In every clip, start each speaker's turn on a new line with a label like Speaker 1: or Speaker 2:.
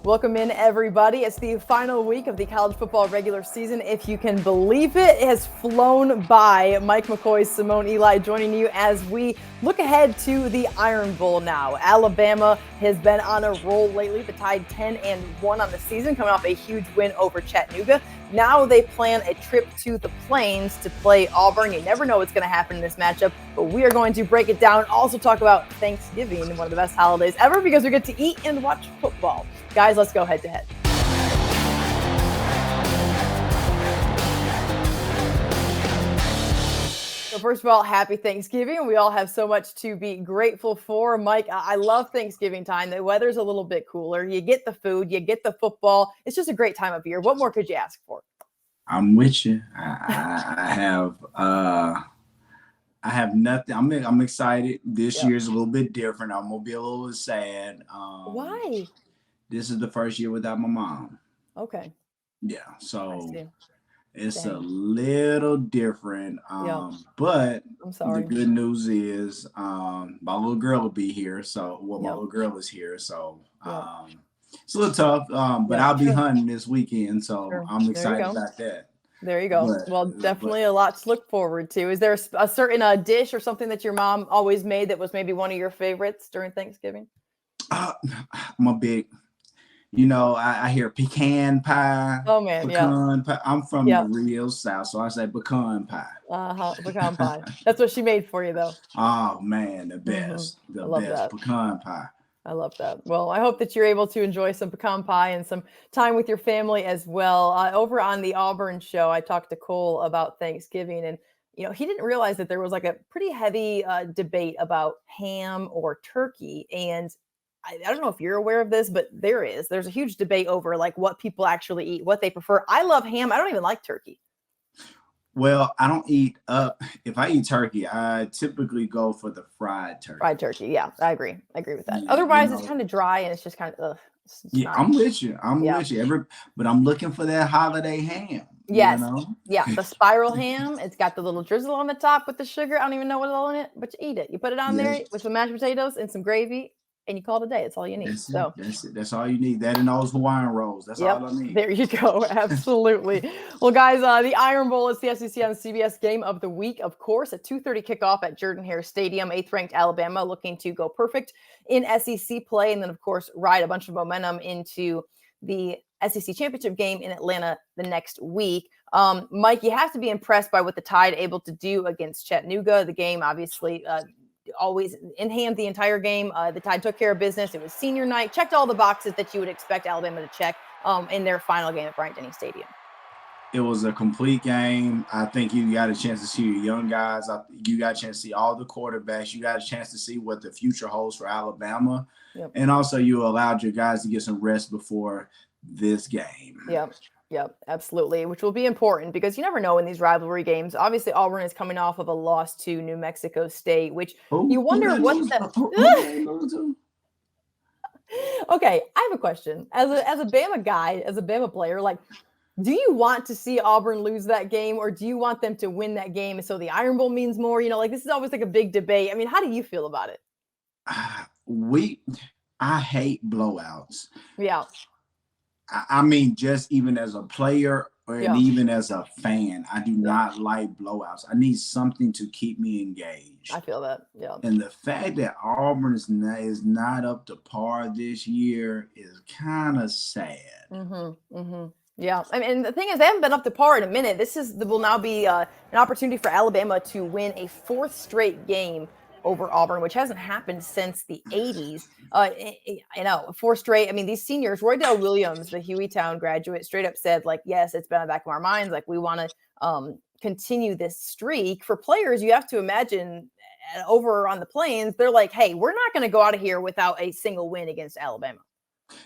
Speaker 1: Welcome in, everybody. It's the final week of the college football regular season. If you can believe it has flown by. Mike McCoy, Simone Eli joining you as we look ahead to the Iron Bowl now. Alabama has been on a roll lately. The Tide 10-1 on the season, coming off a huge win over Chattanooga. Now they plan a trip to the Plains to play Auburn. You never know what's going to happen in this matchup, but we are going to break it down. Also talk about Thanksgiving, one of the best holidays ever, because we get to eat and watch football. Guys, let's go head to head. So first of all, happy Thanksgiving. We all have so much to be grateful for. Mike, I love Thanksgiving time. The weather's a little bit cooler. You get the food, you get the football. It's just a great time of year. What more could you ask for?
Speaker 2: I'm with you. I have nothing. I'm excited. This year's a little bit different. I'm gonna be a little sad.
Speaker 1: Why?
Speaker 2: This is the first year without my mom.
Speaker 1: Okay.
Speaker 2: Yeah, so it's
Speaker 1: Dang.
Speaker 2: a little different. But
Speaker 1: I'm sorry.
Speaker 2: the good news is my little girl will be here. So my little girl is here. So it's a little tough. But I'll be hunting this weekend, so I'm excited about that.
Speaker 1: There you go. Well, definitely a lot to look forward to. Is there a certain dish or something that your mom always made that was maybe one of your favorites during Thanksgiving?
Speaker 2: I'm a big, I hear pecan pie.
Speaker 1: Oh man,
Speaker 2: pecan pie. I'm from the real South, so I say pecan pie.
Speaker 1: Pecan pie. That's what she made for you, though.
Speaker 2: Oh man, the best, the best pecan pie.
Speaker 1: I love that. Well, I hope that you're able to enjoy some pecan pie and some time with your family as well. Over on the Auburn show, I talked to Cole about Thanksgiving, and he didn't realize that there was like a pretty heavy debate about ham or turkey. And I don't know if you're aware of this, but there's a huge debate over like what people actually eat, what they prefer. I love ham. I don't even like turkey.
Speaker 2: Well, I don't eat if I eat turkey, I typically go for the fried turkey.
Speaker 1: Fried turkey, yeah, I agree with that. Otherwise, it's kind of dry and it's just kind of
Speaker 2: I'm with you. With you. But I'm looking for that holiday ham.
Speaker 1: Yes, the spiral ham. It's got the little drizzle on the top with the sugar. I don't even know what's all in it, but you eat it. You put it on there with some mashed potatoes and some gravy, and you call it a day. That's all you need.
Speaker 2: That's it. That's all you need. That and those Hawaiian rolls. That's all I need.
Speaker 1: There you go. Absolutely. Well, guys, the Iron Bowl is the SEC on CBS game of the week, of course, a 2:30 kickoff at Jordan-Hare Stadium. 8th-ranked Alabama looking to go perfect in SEC play, and then, of course, ride a bunch of momentum into the SEC championship game in Atlanta the next week. Mike, you have to be impressed by what the Tide able to do against Chattanooga. The game, obviously, always in hand the entire game. The Tide took care of business. It was senior night, checked all the boxes that you would expect Alabama to check in their final game at Bryant-Denny Stadium.
Speaker 2: It was a complete game. I think you got a chance to see your young guys. You got a chance to see all the quarterbacks. You got a chance to see what the future holds for Alabama. And also you allowed your guys to get some rest before this game.
Speaker 1: Yep, absolutely, which will be important because you never know in these rivalry games. Obviously, Auburn is coming off of a loss to New Mexico State, which you wonder what the... Okay, I have a question. As a Bama guy, as a Bama player, like, do you want to see Auburn lose that game, or do you want them to win that game so the Iron Bowl means more? This is always like a big debate. I mean, how do you feel about it?
Speaker 2: I hate blowouts.
Speaker 1: Yeah.
Speaker 2: I mean, just even as a player and even as a fan, I do not like blowouts. I need something to keep me engaged.
Speaker 1: I feel that,
Speaker 2: And the fact that Auburn is not up to par this year is kind of sad.
Speaker 1: Yeah, I mean, the thing is, they haven't been up to par in a minute. Will now be an opportunity for Alabama to win a 4th straight game over Auburn, which hasn't happened since the 80s. 4 straight. I mean, these seniors, Roy Dale Williams, the Hueytown graduate, straight up said, like, yes, it's been in the back of our minds. Like, we want to continue this streak. For players, you have to imagine over on the Plains, they're like, hey, we're not going to go out of here without a single win against Alabama.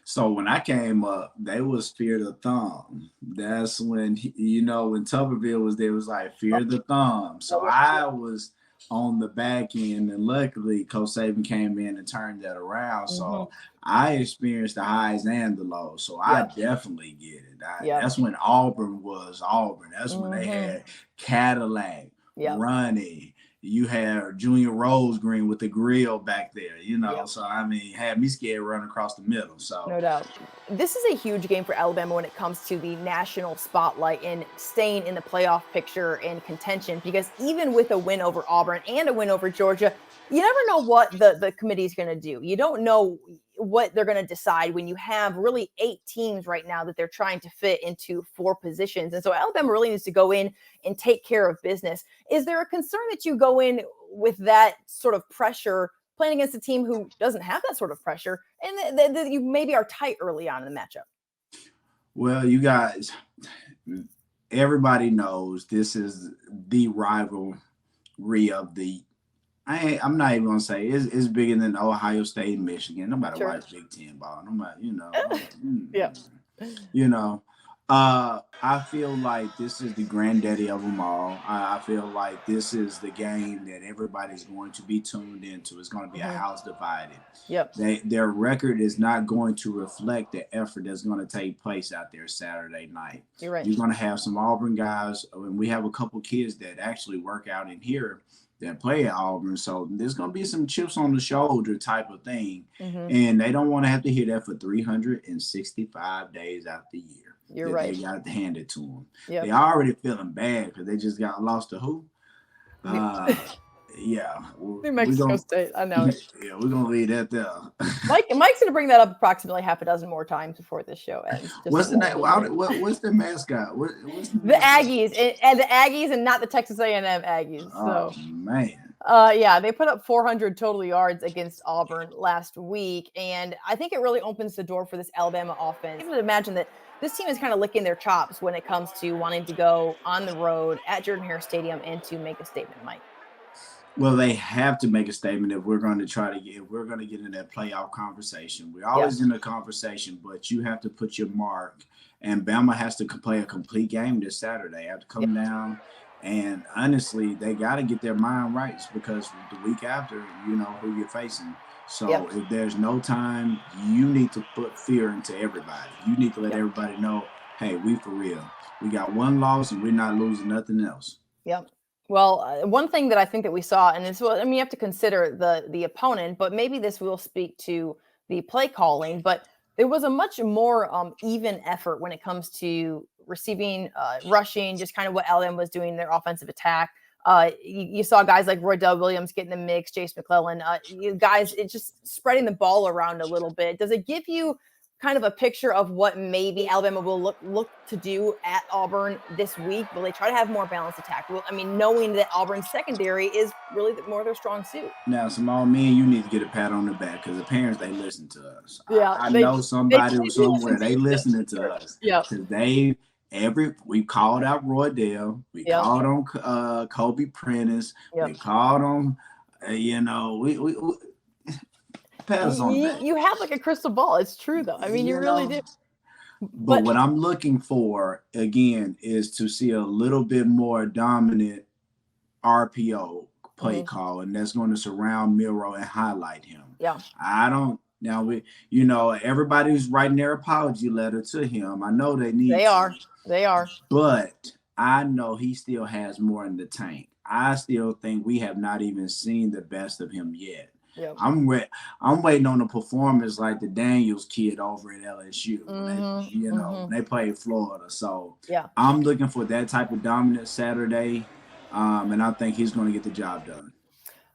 Speaker 2: So when I came up, they was fear the thumb. That's when, when Tuberville was there, it was like fear the thumb. So I was on the back end, and luckily Coach Saban came in and turned that around. So I experienced the highs and the lows. So I definitely get it. That's when Auburn was Auburn. That's when they had Cadillac, Ronnie, you had Junior Rose Green with the grill back there, you know.
Speaker 1: Yep.
Speaker 2: So I mean, had me scared running across the middle. So
Speaker 1: No doubt. This is a huge game for Alabama when it comes to the national spotlight and staying in the playoff picture and contention, because even with a win over Auburn and a win over Georgia, you never know what the committee is going to do. You don't know what they're going to decide when you have really 8 teams right now that they're trying to fit into 4 positions. And so Alabama really needs to go in and take care of business. Is there a concern that you go in with that sort of pressure playing against a team who doesn't have that sort of pressure, and that you maybe are tight early on in the matchup?
Speaker 2: well, you guys, everybody knows this is the rivalry of the. I'm not even gonna say it's bigger than Ohio State and Michigan. Nobody
Speaker 1: Sure.
Speaker 2: watch Big Ten ball. Nobody,
Speaker 1: Yeah.
Speaker 2: you know. I feel like this is the granddaddy of them all. I feel like this is the game that everybody's going to be tuned into. It's going to be a house divided.
Speaker 1: Yep.
Speaker 2: Their record is not going to reflect the effort that's going to take place out there Saturday night.
Speaker 1: You're right.
Speaker 2: You're going to have some Auburn guys, and we have a couple kids that actually work out in here that play at Auburn. So there's going to be some chips on the shoulder type of thing. And they don't want to have to hear that for 365 days out the year.
Speaker 1: You're right.
Speaker 2: They got to hand it to them.
Speaker 1: Yep.
Speaker 2: They already feeling bad because they just got lost to who? Yeah.
Speaker 1: New Mexico State. I know it.
Speaker 2: Yeah, we're going to leave that there.
Speaker 1: Mike's going to bring that up approximately half a dozen more times before this show ends.
Speaker 2: What's the name? What's the mascot? What's
Speaker 1: the Aggies, and the Aggies, and not the Texas A&M Aggies. So.
Speaker 2: Oh, man.
Speaker 1: Yeah, they put up 400 total yards against Auburn last week, and I think it really opens the door for this Alabama offense. I would imagine that this team is kind of licking their chops when it comes to wanting to go on the road at Jordan-Hare Stadium and to make a statement, Mike.
Speaker 2: Well, they have to make a statement if we're going to get in that playoff conversation. We're always in a conversation, but you have to put your mark. And Bama has to play a complete game this Saturday. They have to come down. And honestly, they got to get their mind right because the week after, you know who you're facing. So if there's no time, you need to put fear into everybody. You need to let everybody know, hey, we for real. We got one loss and we're not losing nothing else.
Speaker 1: Yep. Well, one thing that I think that we saw, and this was, I mean, you have to consider the opponent, but maybe this will speak to the play calling, but there was a much more even effort when it comes to receiving, rushing, just kind of what Alabama was doing in their offensive attack. You saw guys like Roy Dell Williams get in the mix, Jace McClellan, you guys, it's just spreading the ball around a little bit. Does it give you kind of a picture of what maybe Alabama will look to do at Auburn this week? Will they try to have more balanced attack? Well, I mean, knowing that Auburn's secondary is really more their strong suit.
Speaker 2: Now, Simone, me and you need to get a pat on the back because the parents, they listen to us.
Speaker 1: Yeah,
Speaker 2: I know somebody somewhere, they listening to us.
Speaker 1: Yeah.
Speaker 2: Because we called out Roy Dell. We called on Kobe Prentice. We called on, we pat us on the back.
Speaker 1: You have like a crystal ball. It's true, though. I mean, you really do.
Speaker 2: But what I'm looking for, again, is to see a little bit more dominant RPO play call, and that's going to surround Milroe and highlight him.
Speaker 1: Yeah.
Speaker 2: Everybody's writing their apology letter to him. I know they need
Speaker 1: They are.
Speaker 2: But I know he still has more in the tank. I still think we have not even seen the best of him yet.
Speaker 1: Yep.
Speaker 2: I'm waiting on a performance like the Daniels kid over at LSU. When they played Florida. So I'm looking for that type of dominance Saturday, and I think he's going to get the job done.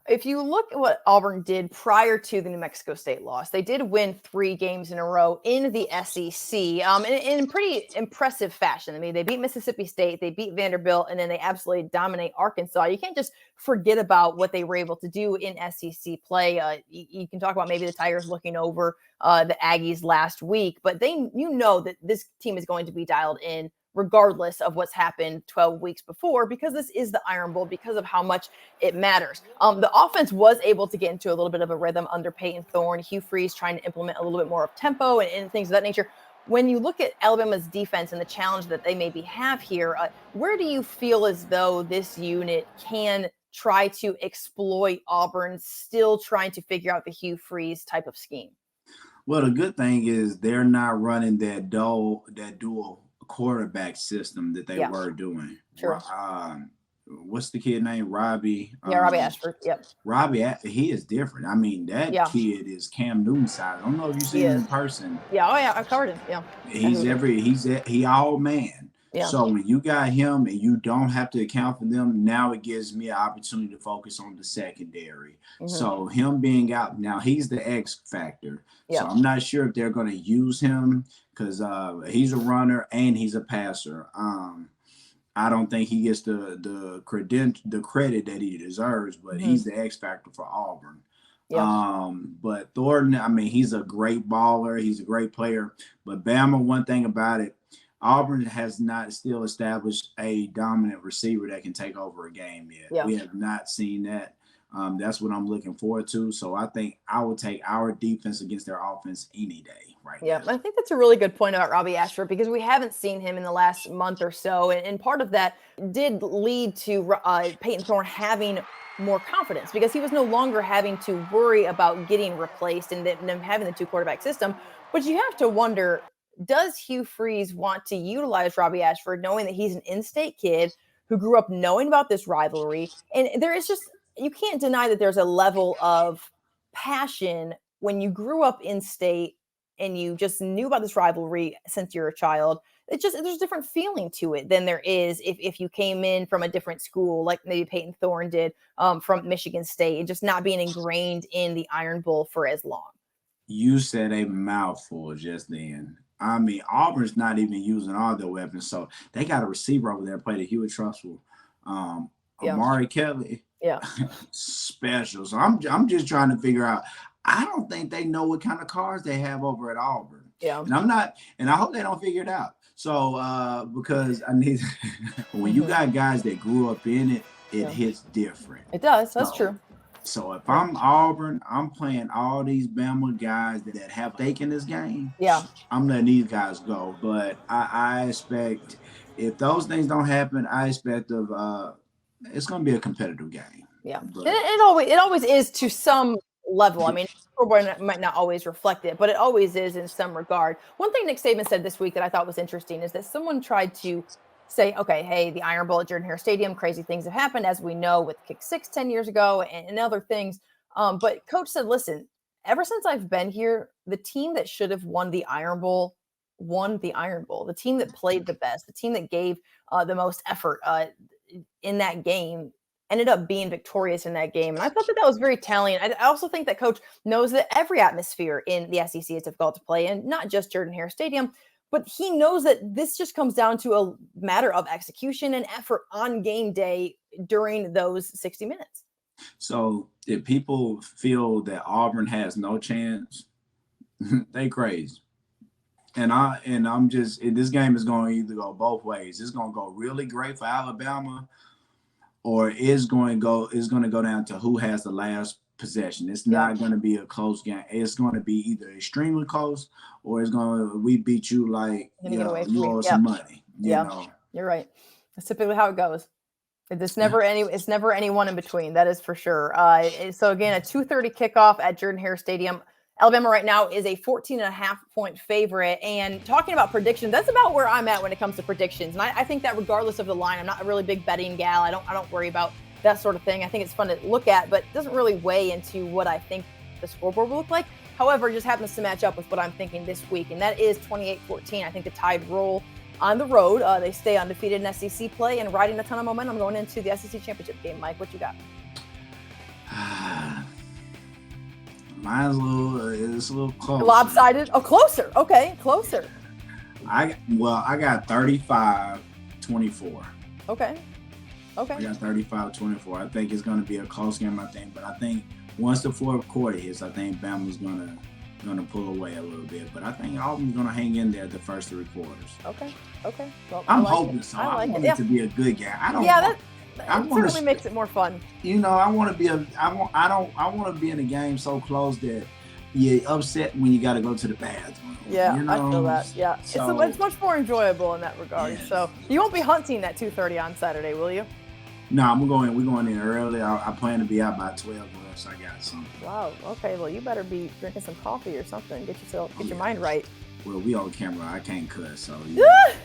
Speaker 1: If you look at what Auburn did prior to the New Mexico State loss, they did win 3 games in a row in the SEC in pretty impressive fashion. I mean, they beat Mississippi State, they beat Vanderbilt, and then they absolutely dominate Arkansas. You can't just forget about what they were able to do in SEC play. You can talk about maybe the Tigers looking over the Aggies last week, but that this team is going to be dialed in regardless of what's happened 12 weeks before, because this is the Iron Bowl, because of how much it matters. The offense was able to get into a little bit of a rhythm under Peyton Thorne, Hugh Freeze trying to implement a little bit more of tempo and things of that nature. When you look at Alabama's defense and the challenge that they maybe have here, where do you feel as though this unit can try to exploit Auburn, still trying to figure out the Hugh Freeze type of scheme?
Speaker 2: Well, the good thing is they're not running that dual quarterback system that they were doing.
Speaker 1: Sure.
Speaker 2: what's the kid name? Robbie.
Speaker 1: Yeah, Robbie Ashford. Yep.
Speaker 2: Robbie, he is different. I mean, that kid is Cam Newton size. I don't know if you've seen him in person.
Speaker 1: Yeah. Oh yeah, I covered him. Yeah.
Speaker 2: He all man.
Speaker 1: Yeah.
Speaker 2: So when you got him and you don't have to account for them, now it gives me an opportunity to focus on the secondary. Mm-hmm. So him being out now, he's the X factor. Yeah. So I'm not sure if they're going to use him because he's a runner and he's a passer. I don't think he gets the credit that he deserves, but he's the X factor for Auburn. Yeah. But Thornton, I mean, he's a great baller. He's a great player. But Bama, one thing about it, Auburn has not still established a dominant receiver that can take over a game yet. Yeah. We have not seen that. That's what I'm looking forward to. So I think I would take our defense against their offense any day. Right.
Speaker 1: Yeah, I think that's a really good point about Robbie Ashford because we haven't seen him in the last month or so. And part of that did lead to Peyton Thorne having more confidence because he was no longer having to worry about getting replaced and them having the 2-quarterback system. But you have to wonder, does Hugh Freeze want to utilize Robbie Ashford knowing that he's an in-state kid who grew up knowing about this rivalry? And there is just, you can't deny that there's a level of passion when you grew up in-state and you just knew about this rivalry since you're a child. There's a different feeling to it than there is if you came in from a different school, like maybe Peyton Thorne did from Michigan State, and just not being ingrained in the Iron Bowl for as long.
Speaker 2: You said a mouthful just then. I mean, Auburn's not even using all their weapons, so they got a receiver over there played a Hewitt Trussell, Amari Kelly, special. So I'm just trying to figure out. I don't think they know what kind of cars they have over at Auburn. Yeah. And I hope they don't figure it out. So because I need when you got guys that grew up in it, it hits different.
Speaker 1: It does. That's true.
Speaker 2: So if I'm Auburn, I'm playing all these Bama guys that have stake in this game. Yeah. I'm letting these guys go. But I expect if those things don't happen, I expect it's gonna be a competitive game.
Speaker 1: Yeah. But it always is to some level. I mean, scoreboard might not always reflect it, but it always is in some regard. One thing Nick Saban said this week that I thought was interesting is that someone tried to say, okay, hey, the Iron Bowl at Jordan-Hare Stadium, crazy things have happened, as we know, with Kick 6 10 years ago and other things. But Coach said, listen, ever since I've been here, the team that should have won the Iron Bowl won the Iron Bowl. The team that played the best, the team that gave the most effort in that game ended up being victorious in that game. And I thought that was very telling. I also think that Coach knows that every atmosphere in the SEC is difficult to play in, not just Jordan-Hare Stadium, but he knows that this just comes down to a matter of execution and effort on game day during those 60 minutes.
Speaker 2: So if people feel that Auburn has no chance, they crazy. And I'm just, this game is going to either go both ways. It's going to go really great for Alabama, or it's going to go down to who has the last possession. It's not going to be a close game. It's going to be either extremely close, or we beat you like you owe some money. You know?
Speaker 1: You're right. That's typically how it goes. It's never any one in between. That is for sure. So again, a 2:30 kickoff at Jordan-Hare Stadium. Alabama right now is a 14.5-point favorite. And talking about predictions, that's about where I'm at when it comes to predictions. And I think that regardless of the line, I'm not a really big betting gal. I don't worry about that sort of thing. I think it's fun to look at, but it doesn't really weigh into what I think the scoreboard will look like. However, it just happens to match up with what I'm thinking this week, and that is 28-14. I think the Tide roll on the road. They stay undefeated in SEC play and riding a ton of momentum going into the SEC championship game. Mike, what you got?
Speaker 2: Mine's it's a little close.
Speaker 1: Lopsided? Oh, closer. Okay, closer.
Speaker 2: I got 35-24.
Speaker 1: Okay.
Speaker 2: I got 35-24. I think it's going to be a close game, but I think once the fourth quarter hits, I think Bama's going to pull away a little bit. But I think Auburn's going to hang in there the first 3 quarters.
Speaker 1: Okay. Well,
Speaker 2: I'm hoping so. I want it to be a good game.
Speaker 1: That certainly makes it more fun.
Speaker 2: You know, I want to be I want to be in a game so close that you're upset when you got to go to the bathroom.
Speaker 1: Yeah,
Speaker 2: you know?
Speaker 1: I feel that. Yeah, so, it's much more enjoyable in that regard. Yes. So you won't be hunting at 2:30 on Saturday, will you?
Speaker 2: No, we're going in early. I plan to be out by 12 unless I got something.
Speaker 1: Wow. Okay. Well, you better be drinking some coffee or something. Get your mind right.
Speaker 2: Well, we on camera. I can't cuss, so. Yeah.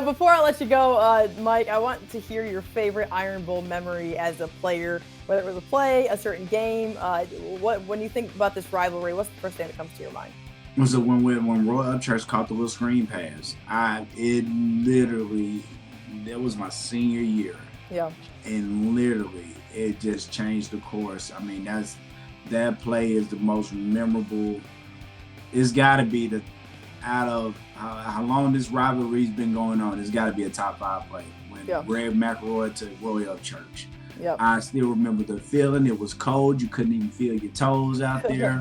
Speaker 1: Before I let you go, Mike, I want to hear your favorite Iron Bowl memory as a player, whether it was a play, a certain game. When you think about this rivalry, what's the first thing that comes to your mind?
Speaker 2: Was it when Roy Upchurch caught the little screen pass? That was my senior year.
Speaker 1: Yeah.
Speaker 2: And literally, it just changed the course. I mean, that play is the most memorable. It's got to be out of how long this rivalry's been going on, it's got to be a top 5 play. When Greg McElroy took Roy Upchurch.
Speaker 1: Yep.
Speaker 2: I still remember the feeling. It was cold. You couldn't even feel your toes out there.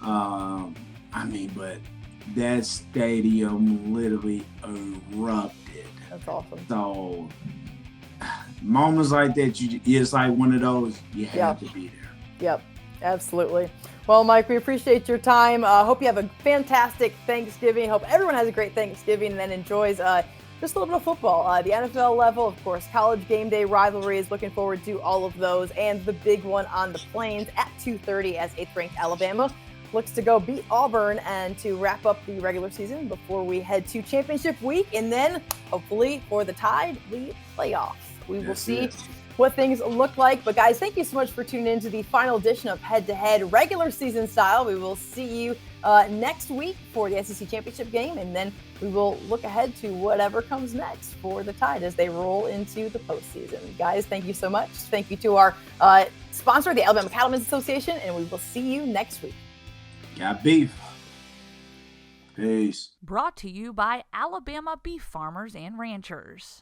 Speaker 2: But that stadium literally erupted.
Speaker 1: That's awesome.
Speaker 2: So moments like that, it's like one of those, you have to be there.
Speaker 1: Yep, absolutely. Well, Mike, we appreciate your time. Hope you have a fantastic Thanksgiving. Hope everyone has a great Thanksgiving and then enjoys just a little bit of football. The NFL level, of course, college game day rivalries. Looking forward to all of those. And the big one on the Plains at 2:30 as 8th-ranked Alabama looks to go beat Auburn and to wrap up the regular season before we head to championship week. And then, hopefully, for the Tide, the playoffs. We will see what things look like. But guys, thank you so much for tuning in to the final edition of Head to Head regular season style. We will see you next week for the SEC championship game, and then we will look ahead to whatever comes next for the Tide as they roll into the postseason. Guys, thank you so much. Thank you to our sponsor, the Alabama Cattlemen Association, and we will see you next week.
Speaker 2: Got beef. Peace.
Speaker 3: Brought to you by Alabama Beef Farmers and Ranchers.